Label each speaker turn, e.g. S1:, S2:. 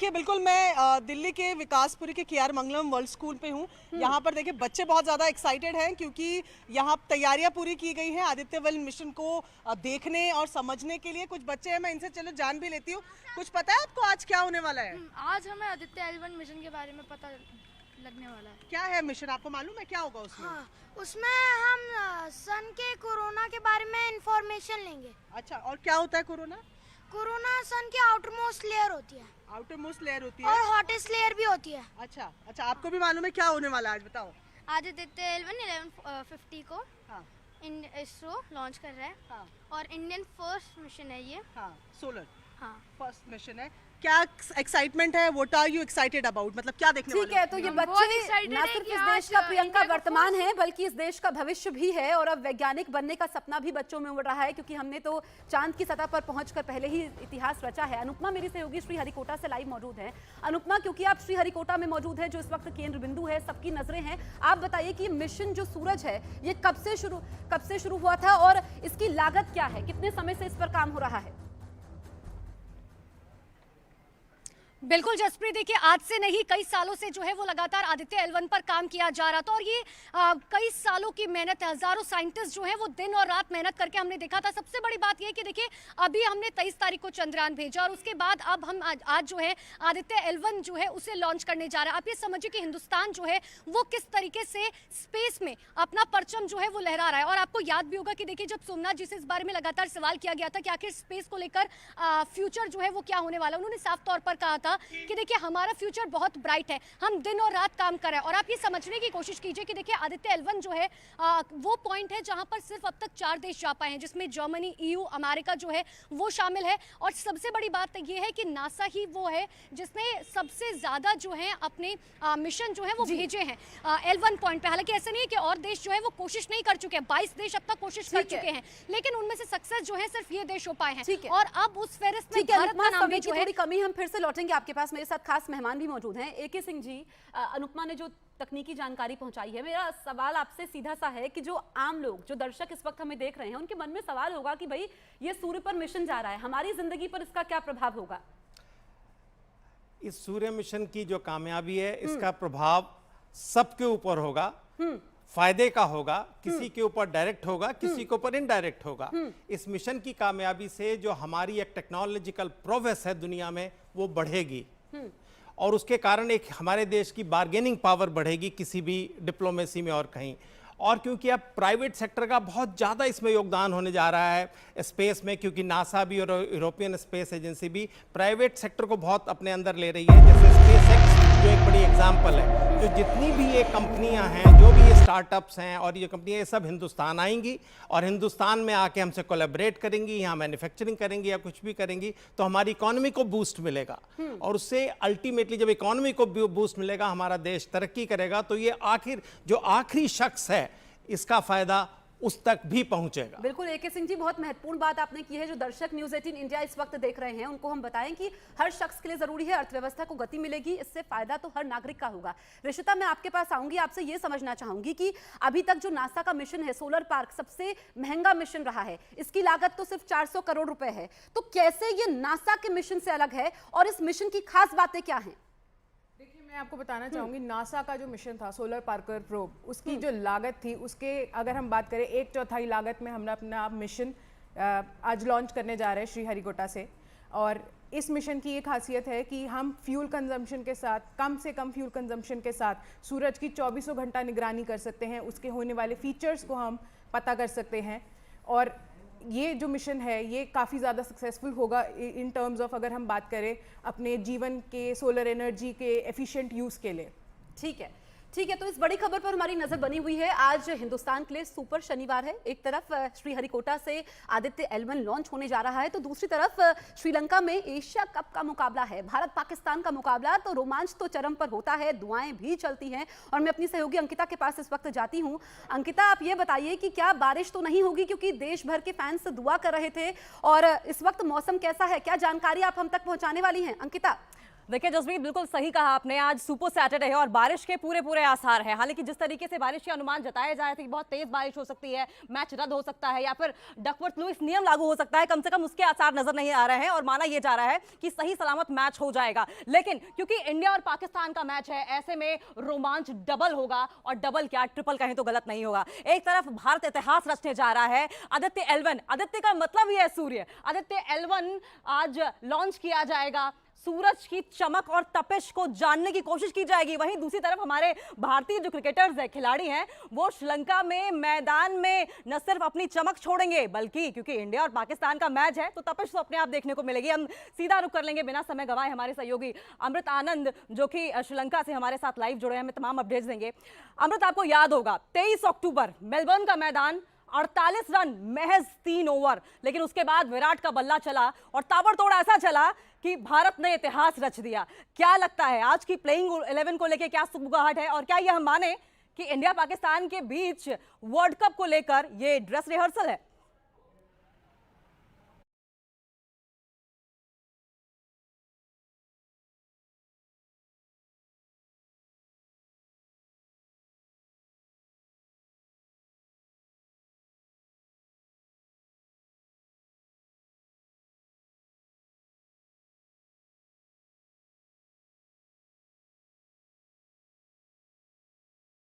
S1: देखिए बिल्कुल मैं दिल्ली के विकासपुरी के KR मंगलम वर्ल्ड स्कूल पे हूँ। यहाँ पर देखिए बच्चे बहुत ज़्यादा एक्साइटेड हैं क्योंकि यहाँ तैयारियाँ पूरी की गई हैं आदित्य एल मिशन को देखने और समझने के लिए। कुछ बच्चे हैं, मैं इनसे चलो जान भी लेती हूँ। कुछ पता है आपको आज क्या होने वाला है?
S2: आज हमें आदित्य L1 मिशन के बारे में पता लगने वाला है।
S1: क्या है मिशन, आपको मालूम है क्या होगा उसमें?
S3: हाँ, उसमें हम सन के कोरोना के बारे में इंफॉर्मेशन लेंगे।
S1: अच्छा, और क्या होता है कोरोना?
S3: कोरोना सन की आउटर मोस्ट लेयर होती है।
S1: आउटर मोस्ट लेयर होती है
S3: और हॉटेस्ट लेयर भी होती है।
S1: अच्छा अच्छा, आपको भी मालूम है क्या होने वाला है, आज बताओ।
S2: आदित्य L1 1150 को
S1: हाँ
S2: इसरो लॉन्च कर रहा है।
S1: हाँ
S2: और इंडियन फर्स्ट मिशन है ये।
S1: हाँ, सोलर
S2: हाँ,
S1: फर्स्ट मिशन है। क्या एक्साइटमेंट है? What are you excited about, मतलब क्या देखने वाले
S4: ठीक है, तो ये बच्चे ना सिर्फ इस देश का प्रियंका वर्तमान है बल्कि इस देश का भविष्य भी है और अब वैज्ञानिक बनने का सपना भी बच्चों में उमड़ रहा है क्योंकि हमने तो चांद की सतह पर पहुंचकर पहले ही इतिहास रचा है। अनुपमा मेरी सहयोगी श्रीहरिकोटा से लाइव मौजूद है। अनुपमा, क्योंकि आप श्रीहरिकोटा में मौजूद है जो इस वक्त केंद्र बिंदु है, सबकी नजरें हैं, आप बताइए कि मिशन जो सूरज है ये कब से शुरू हुआ था और इसकी लागत क्या है, कितने समय से इस पर काम हो रहा है?
S5: बिल्कुल जसप्रीत, देखिए आज से नहीं कई सालों से जो है वो लगातार आदित्य L1 पर काम किया जा रहा था और ये कई सालों की मेहनत है। हजारों साइंटिस्ट जो है वो दिन और रात मेहनत करके हमने देखा था। सबसे बड़ी बात ये है कि देखिए अभी हमने 23 तारीख को चंद्रयान भेजा और उसके बाद अब हम आज जो है आदित्य L1 जो है उसे लॉन्च करने जा रहा है। आप ये समझिए कि हिंदुस्तान जो है वो किस तरीके से स्पेस में अपना परचम जो है वो लहरा रहा है। और आपको याद भी होगा कि देखिए जब सोमनाथ जी से इस बारे में लगातार सवाल किया गया था कि आखिर स्पेस को लेकर फ्यूचर जो है वो क्या होने वाला, उन्होंने साफ तौर पर कहा था कि देखिए हमारा फ्यूचर बहुत ब्राइट है, हम दिन और रात काम कर रहे हैं। और आप ये समझने की कोशिश कीजिए कि देखिए आदित्य L1 जो है वो पॉइंट है जहां पर सिर्फ अब तक 4 देश जा पाए हैं, जिसमें जर्मनी, EU, अमेरिका जो है वो शामिल है। और सबसे बड़ी बात ये है कि नासा ही वो है जिसने सबसे ज्यादा जो है अपने मिशन जो है वो भेजे हैं L1 पॉइंट पे। हालांकि ऐसा नहीं है कि और देश जो है वो कोशिश नहीं कर चुके हैं, 22 देश अब तक कोशिश कर चुके हैं, लेकिन उनमें से सक्सेस जो है सिर्फ ये देश हो पाए हैं। और अब उस फेरिस्त में भारत का नाम भी जो है
S4: थोड़ी कमी, हम फिर से लौटेंगे आपके पास। मेरे साथ खास मेहमान भी मौजूद हैं। AK सिंह जी, अनुपमा ने जो तकनीकी जानकारी पहुंचाई है, मेरा सवाल आपसे सीधा सा है कि जो आम लोग, जो दर्शक इस वक्त हमें देख रहे हैं, उनके मन में सवाल होगा कि भाई ये सूर्य पर मिशन जा रहा है, हमारी जिंदगी पर इसका क्या प्रभाव होगा?
S6: इस सूर्य मिशन की जो कामयाबी है इसका प्रभाव सबके ऊपर होगा, फायदे का होगा। किसी के ऊपर डायरेक्ट होगा, किसी के ऊपर इनडायरेक्ट होगा। इस मिशन की कामयाबी से जो हमारी एक टेक्नोलॉजिकल प्रोग्रेस है दुनिया में वो बढ़ेगी और उसके कारण एक हमारे देश की बार्गेनिंग पावर बढ़ेगी किसी भी डिप्लोमेसी में और कहीं। और क्योंकि अब प्राइवेट सेक्टर का बहुत ज़्यादा इसमें योगदान होने जा रहा है स्पेस में, क्योंकि नासा भी और यूरोपियन स्पेस एजेंसी भी प्राइवेट सेक्टर को बहुत अपने अंदर ले रही है। जैसे SpaceX जो एक बड़ी एग्जांपल है, जो जितनी भी ये कंपनियां हैं, जो भी ये स्टार्टअप्स हैं और ये कंपनियां, ये सब हिंदुस्तान आएंगी और हिंदुस्तान में आके हमसे कोलैबोरेट करेंगी, यहाँ मैन्युफैक्चरिंग करेंगी या कुछ भी करेंगी, तो हमारी इकोनॉमी को बूस्ट मिलेगा। और उससे अल्टीमेटली जब इकोनॉमी को बूस्ट मिलेगा, हमारा देश तरक्की करेगा, तो ये जो आखिरी शख्स है इसका फायदा उस तक भी पहुंचेगा।
S4: बिल्कुल AK सिंह जी, बहुत महत्वपूर्ण बात आपने की है। जो दर्शक न्यूज़ 18 इंडिया इस वक्त देख रहे हैं उनको हम बताएं कि हर शख्स के लिए जरूरी है, अर्थव्यवस्था को गति मिलेगी, इससे फायदा तो हर नागरिक का होगा। ऋषिता, मैं आपके पास आऊंगी, आपसे ये समझना चाहूंगी कि अभी तक जो नासा का मिशन है सोलर पार्क, सबसे महंगा मिशन रहा है, इसकी लागत तो सिर्फ 400 करोड़ रुपए है। तो कैसे ये नासा के मिशन से अलग है और इस मिशन की खास बातें क्या हैं?
S7: मैं आपको बताना चाहूंगी, नासा का जो मिशन था सोलर पार्कर प्रोब, उसकी जो लागत थी, उसके अगर हम बात करें 1/4 लागत में हम अपना मिशन आज लॉन्च करने जा रहे हैं श्रीहरिकोटा से। और इस मिशन की ये खासियत है कि हम फ्यूल कंजम्पशन के साथ, कम से कम फ्यूल कंजम्पशन के साथ सूरज की 24 घंटा निगरानी कर सकते हैं, उसके होने वाले फीचर्स को हम पता कर सकते हैं। और ये जो मिशन है ये काफ़ी ज़्यादा सक्सेसफुल होगा इन टर्म्स ऑफ, अगर हम बात करें अपने जीवन के सोलर एनर्जी के एफिशिएंट यूज़ के लिए।
S4: ठीक है, तो इस बड़ी खबर पर हमारी नजर बनी हुई है। आज हिंदुस्तान के लिए सुपर शनिवार है। एक तरफ श्रीहरिकोटा से आदित्य L1 लॉन्च होने जा रहा है, तो दूसरी तरफ श्रीलंका में एशिया कप का मुकाबला है, भारत पाकिस्तान का मुकाबला। तो रोमांच तो चरम पर होता है, दुआएं भी चलती हैं। और मैं अपनी सहयोगी अंकिता के पास इस वक्त जाती हूँ। अंकिता, आप ये बताइए कि क्या बारिश तो नहीं होगी, क्योंकि देश भर के फैंस दुआ कर रहे थे, और इस वक्त मौसम कैसा है, क्या जानकारी आप हम तक पहुँचाने वाली हैं अंकिता?
S8: देखिए जसमीत, बिल्कुल सही कहा आपने। आज सुपर सैटरडे है और बारिश के पूरे आसार हैं। हालांकि जिस तरीके से बारिश के अनुमान जताए जा रहे थे कि बहुत तेज बारिश हो सकती है, मैच रद्द हो सकता है या फिर डकवर्थ लुईस नियम लागू हो सकता है, कम से कम उसके आसार नजर नहीं आ रहे हैं और माना यह जा रहा है कि सही सलामत मैच हो जाएगा। लेकिन क्योंकि इंडिया और पाकिस्तान का मैच है, ऐसे में रोमांच डबल होगा, और डबल क्या ट्रिपल कहें तो गलत नहीं होगा। एक तरफ भारत इतिहास रचने जा रहा है। आदित्य L1, आदित्य का मतलब ही है सूर्य, आदित्य L1 आज लॉन्च किया जाएगा। सूरज की चमक और तपिश को जानने की कोशिश की जाएगी। वहीं दूसरी तरफ हमारे भारतीय जो क्रिकेटर्स हैं, खिलाड़ी हैं, वो श्रीलंका में मैदान में न सिर्फ अपनी चमक छोड़ेंगे, बल्कि क्योंकि इंडिया और पाकिस्तान का मैच है तो तपिश तो अपने आप देखने को मिलेगी। हम सीधा रुख कर लेंगे बिना समय गंवाए हमारे सहयोगी अमृत आनंद, जो कि श्रीलंका से हमारे साथ लाइव जुड़े हैं, हमें तमाम अपडेट्स देंगे। अमृत, आपको याद होगा 23 अक्टूबर मेलबर्न का मैदान, 48 रन महज 3 ओवर, लेकिन उसके बाद विराट का बल्ला चला और ताबड़तोड़ ऐसा चला कि भारत ने इतिहास रच दिया। क्या लगता है आज की प्लेइंग 11 को लेकर क्या सुगबुगाहट है, और क्या यह हम माने कि इंडिया पाकिस्तान के बीच वर्ल्ड कप को लेकर यह ड्रेस रिहर्सल है?